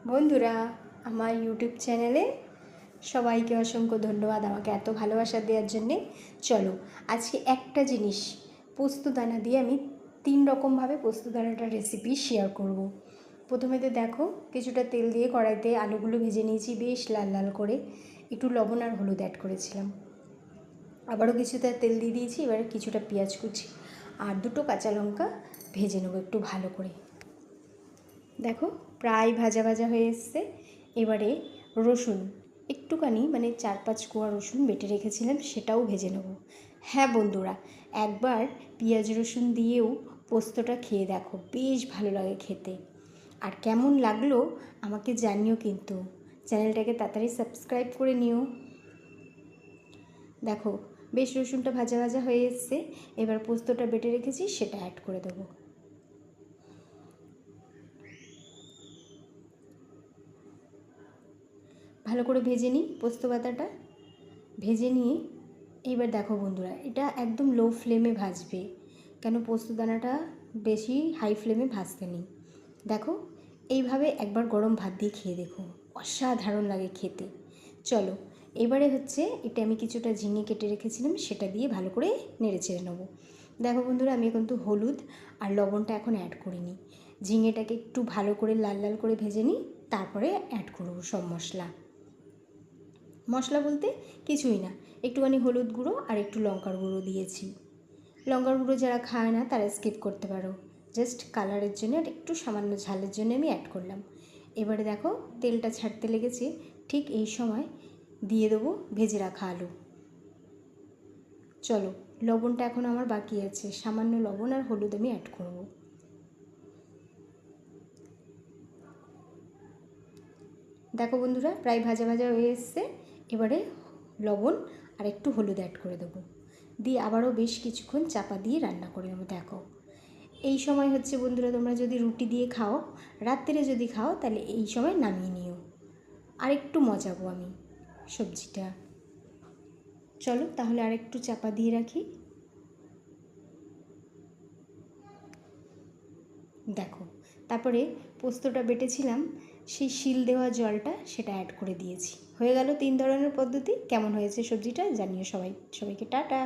বন্ধুরা, আমার ইউটিউব চ্যানেলে সবাইকে অসংখ্য ধন্যবাদ আমাকে এত ভালোবাসা দেওয়ার জন্যে। চলো আজকে একটা জিনিস পোস্তদানা দিয়ে আমি 3 রকমভাবে পোস্তদানাটার রেসিপি শেয়ার করব। প্রথমে তো দেখো কিছুটা তেল দিয়ে কড়াইতে আলুগুলো ভেজে নিয়েছি বেশ লাল লাল করে, একটু লবণ আর হলুদ অ্যাড করেছিলাম। আবারও কিছুটা তেল দিয়ে দিয়েছি, এবারে কিছুটা পেঁয়াজ কুচি আর 2টো কাঁচা লঙ্কা ভেজে নেবো একটু ভালো করে। দেখো প্রায় ভাজা ভাজা হয়ে এসছে। এবারে রসুন একটুখানি মানে 4-5 কোয়া রসুন বেটে রেখেছিলাম, সেটাও ভেজে নেব। হ্যাঁ বন্ধুরা, একবার পেঁয়াজ রসুন দিয়েও পোস্তটা খেয়ে দেখো, বেশ ভালো লাগে খেতে। আর কেমন লাগলো আমাকে জানিও, কিন্তু চ্যানেলটাকে তাড়াতাড়ি সাবস্ক্রাইব করে নিও। দেখো বেশ রসুনটা ভাজা ভাজা হয়ে এসছে, এবার পোস্তটা বেটে রেখেছি সেটা অ্যাড করে দেবো। ভালো করে ভেজে নিই পোস্ত পাতাটা, ভেজে নিয়ে এইবার দেখো বন্ধুরা, এটা একদম লো ফ্লেমে ভাজবে, কেন পোস্তদানাটা বেশি হাই ফ্লেমে ভাজতে নেই। দেখো এইভাবে একবার গরম ভাত দিয়ে খেয়ে দেখো, অসাধারণ লাগে খেতে। চলো এবারে হচ্ছে এটা আমি কিছুটা ঝিঙে কেটে রেখেছিলাম, সেটা দিয়ে ভালো করে নেড়ে চেড়ে নেবো। দেখো বন্ধুরা, আমি কিন্তু হলুদ আর লবণটা এখন অ্যাড করিনি। ঝিঙেটাকে একটু ভালো করে লাল লাল করে ভেজে নিই, তারপরে অ্যাড করবো সব মশলা। মশলা বলতে কিছুই না, একটুখানি হলুদ গুঁড়ো আর একটু লঙ্কার গুঁড়ো দিয়েছি। লঙ্কার গুঁড়ো যারা খায় না তারা স্কিপ করতে পারো, জাস্ট কালারের জন্য আর একটু সামান্য ঝালের জন্য আমি অ্যাড করলাম। এবারে দেখো তেলটা ছাড়তে লেগেছে, ঠিক এই সময় দিয়ে দেবো ভেজে রাখা আলু। চলো লবণটা এখন আমার বাকি আছে, সামান্য লবণ আর হলুদ আমি অ্যাড করব। দেখো বন্ধুরা, প্রায় ভাজা ভাজা হয়ে এসছে। এবারে লবণ আর একটু হলুদ অ্যাড করে দেবো, দিয়ে আবারও বেশ কিছুক্ষণ চাপা দিয়ে রান্না করে নেবো। দেখো এই সময় হচ্ছে বন্ধুরা, তোমরা যদি রুটি দিয়ে খাও, রাত্রে যদি খাও, তাহলে এই সময় নামিয়ে নিও, আর একটু মজাবো আমি সবজিটা। চলো তাহলে আর একটু চাপা দিয়ে রাখি। দেখো তারপরে পোস্তটা বেটেছিলাম, সেই শিল দেওয়া জলটা সেটা অ্যাড করে দিয়েছি। হয়ে গেল 3 ধরনের পদ্ধতি। কেমন হয়েছে সবজিটা জানিও সবাইকে টাটা।